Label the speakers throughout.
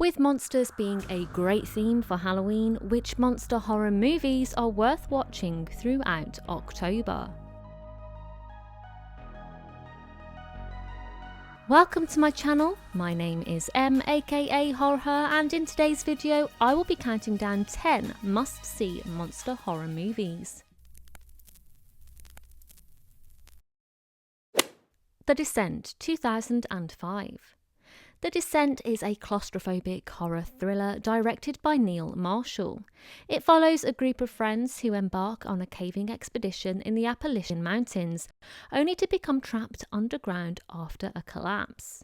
Speaker 1: With monsters being a great theme for Halloween, which monster horror movies are worth watching throughout October? Welcome to my channel, my name is Em aka Horror, and in today's video I will be counting down 10 must-see monster horror movies. The Descent, 2005. The Descent is a claustrophobic horror thriller directed by Neil Marshall. It follows a group of friends who embark on a caving expedition in the Appalachian Mountains, only to become trapped underground after a collapse.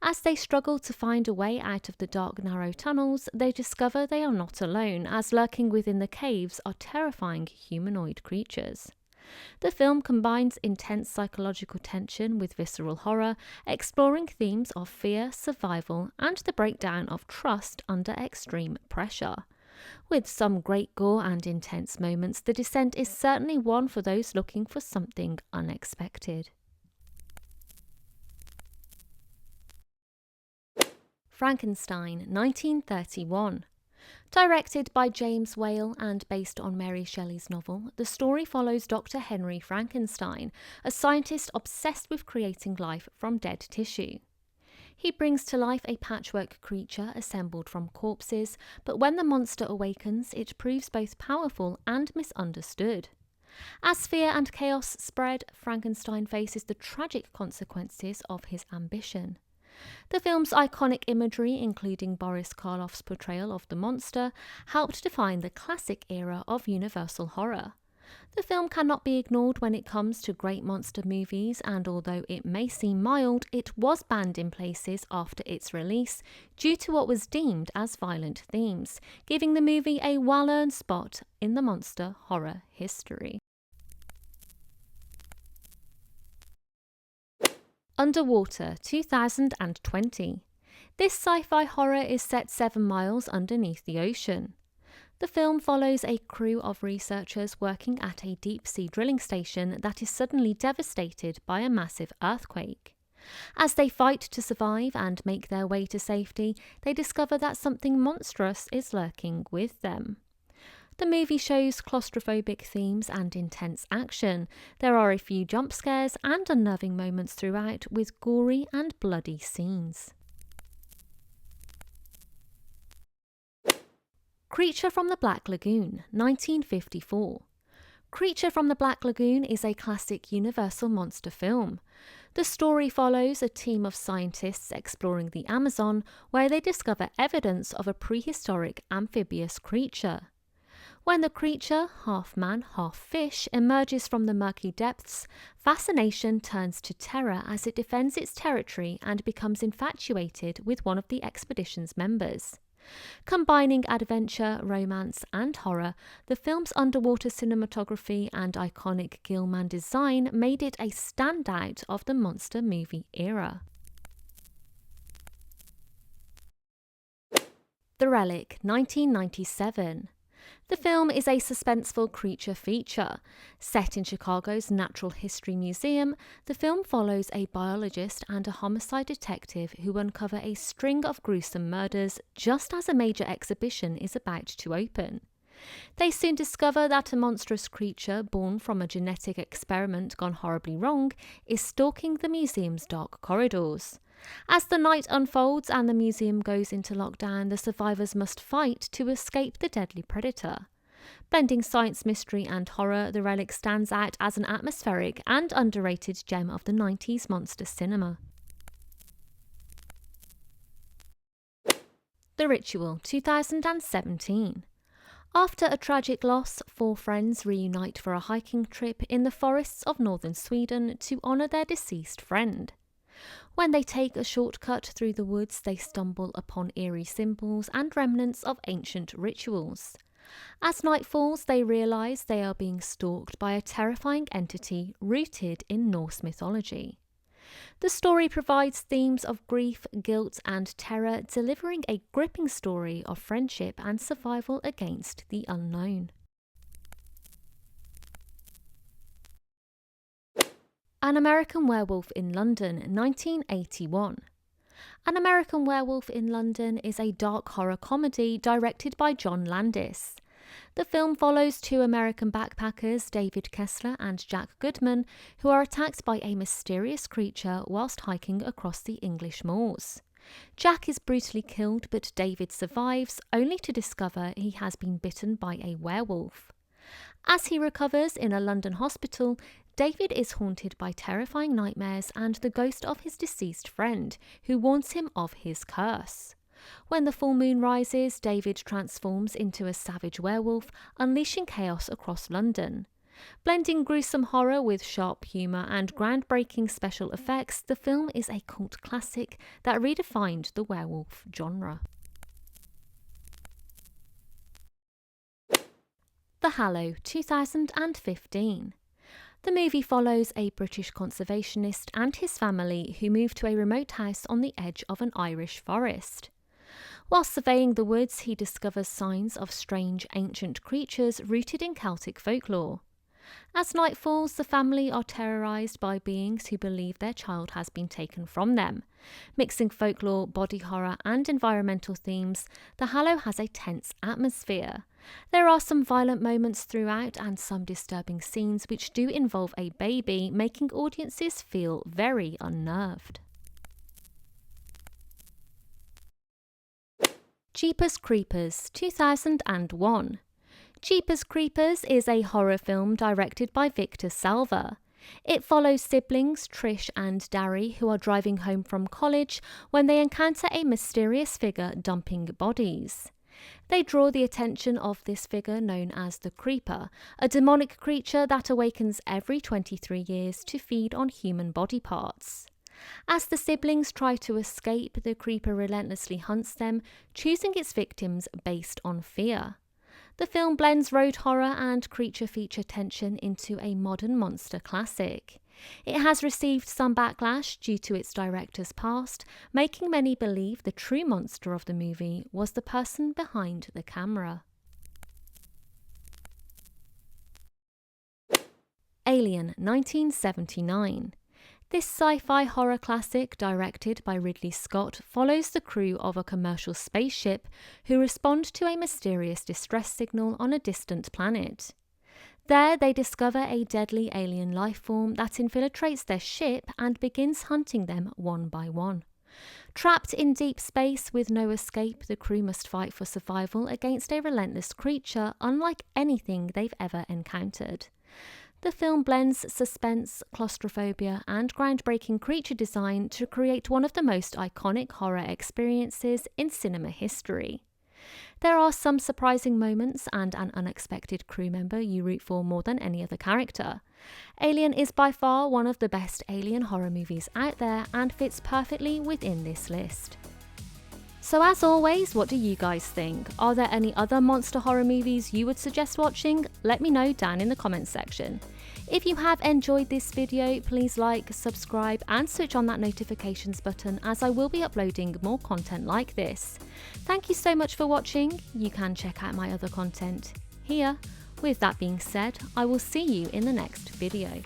Speaker 1: As they struggle to find a way out of the dark, narrow tunnels, they discover they are not alone, as lurking within the caves are terrifying humanoid creatures. The film combines intense psychological tension with visceral horror, exploring themes of fear, survival, and the breakdown of trust under extreme pressure. With some great gore and intense moments, The Descent is certainly one for those looking for something unexpected. Frankenstein, 1931. Directed by James Whale and based on Mary Shelley's novel, the story follows Dr. Henry Frankenstein, a scientist obsessed with creating life from dead tissue. He brings to life a patchwork creature assembled from corpses, but when the monster awakens, it proves both powerful and misunderstood. As fear and chaos spread, Frankenstein faces the tragic consequences of his ambition. The film's iconic imagery, including Boris Karloff's portrayal of the monster, helped define the classic era of Universal horror. The film cannot be ignored when it comes to great monster movies, and although it may seem mild, it was banned in places after its release due to what was deemed as violent themes, giving the movie a well-earned spot in the monster horror history. Underwater, 2020. This sci-fi horror is set 7 miles underneath the ocean. The film follows a crew of researchers working at a deep-sea drilling station that is suddenly devastated by a massive earthquake. As they fight to survive and make their way to safety, they discover that something monstrous is lurking with them. The movie shows claustrophobic themes and intense action. There are a few jump scares and unnerving moments throughout, with gory and bloody scenes. Creature from the Black Lagoon, 1954. Creature from the Black Lagoon is a classic Universal monster film. The story follows a team of scientists exploring the Amazon, where they discover evidence of a prehistoric amphibious creature. When the creature, half man, half fish, emerges from the murky depths, fascination turns to terror as it defends its territory and becomes infatuated with one of the expedition's members. Combining adventure, romance, and horror, the film's underwater cinematography and iconic Gilman design made it a standout of the monster movie era. The Relic, 1997. The film is a suspenseful creature feature. Set in Chicago's Natural History Museum, the film follows a biologist and a homicide detective who uncover a string of gruesome murders just as a major exhibition is about to open. They soon discover that a monstrous creature born from a genetic experiment gone horribly wrong is stalking the museum's dark corridors. As the night unfolds and the museum goes into lockdown, the survivors must fight to escape the deadly predator. Blending science, mystery and horror, The Relic stands out as an atmospheric and underrated gem of the 90s monster cinema. The Ritual, 2017. After a tragic loss, 4 friends reunite for a hiking trip in the forests of northern Sweden to honour their deceased friend. When they take a shortcut through the woods, they stumble upon eerie symbols and remnants of ancient rituals. As night falls, they realise they are being stalked by a terrifying entity rooted in Norse mythology. The story provides themes of grief, guilt, and terror, delivering a gripping story of friendship and survival against the unknown. An American Werewolf in London, 1981. An American Werewolf in London is a dark horror comedy directed by John Landis. The film follows two American backpackers, David Kessler and Jack Goodman, who are attacked by a mysterious creature whilst hiking across the English moors. Jack is brutally killed, but David survives, only to discover he has been bitten by a werewolf. As he recovers in a London hospital, David is haunted by terrifying nightmares and the ghost of his deceased friend, who warns him of his curse. When the full moon rises, David transforms into a savage werewolf, unleashing chaos across London. Blending gruesome horror with sharp humour and groundbreaking special effects, the film is a cult classic that redefined the werewolf genre. The Hallow, 2015. The movie follows a British conservationist and his family who move to a remote house on the edge of an Irish forest. While surveying the woods, he discovers signs of strange ancient creatures rooted in Celtic folklore. As night falls, the family are terrorised by beings who believe their child has been taken from them. Mixing folklore, body horror and environmental themes, The Hallow has a tense atmosphere. There are some violent moments throughout and some disturbing scenes which do involve a baby, making audiences feel very unnerved. Jeepers Creepers, 2001. Jeepers Creepers is a horror film directed by Victor Salva. It follows siblings Trish and Darry, who are driving home from college when they encounter a mysterious figure dumping bodies. They draw the attention of this figure known as the Creeper, a demonic creature that awakens every 23 years to feed on human body parts. As the siblings try to escape, the Creeper relentlessly hunts them, choosing its victims based on fear. The film blends road horror and creature feature tension into a modern monster classic. It has received some backlash due to its director's past, making many believe the true monster of the movie was the person behind the camera. Alien, 1979. This sci-fi horror classic, directed by Ridley Scott, follows the crew of a commercial spaceship who respond to a mysterious distress signal on a distant planet. There, they discover a deadly alien life form that infiltrates their ship and begins hunting them one by one. Trapped in deep space with no escape, the crew must fight for survival against a relentless creature unlike anything they've ever encountered. The film blends suspense, claustrophobia, and groundbreaking creature design to create one of the most iconic horror experiences in cinema history. There are some surprising moments and an unexpected crew member you root for more than any other character. Alien is by far one of the best alien horror movies out there and fits perfectly within this list. So as always, what do you guys think? Are there any other monster horror movies you would suggest watching? Let me know down in the comments section. If you have enjoyed this video, please like, subscribe and switch on that notifications button as I will be uploading more content like this. Thank you so much for watching. You can check out my other content here. With that being said, I will see you in the next video.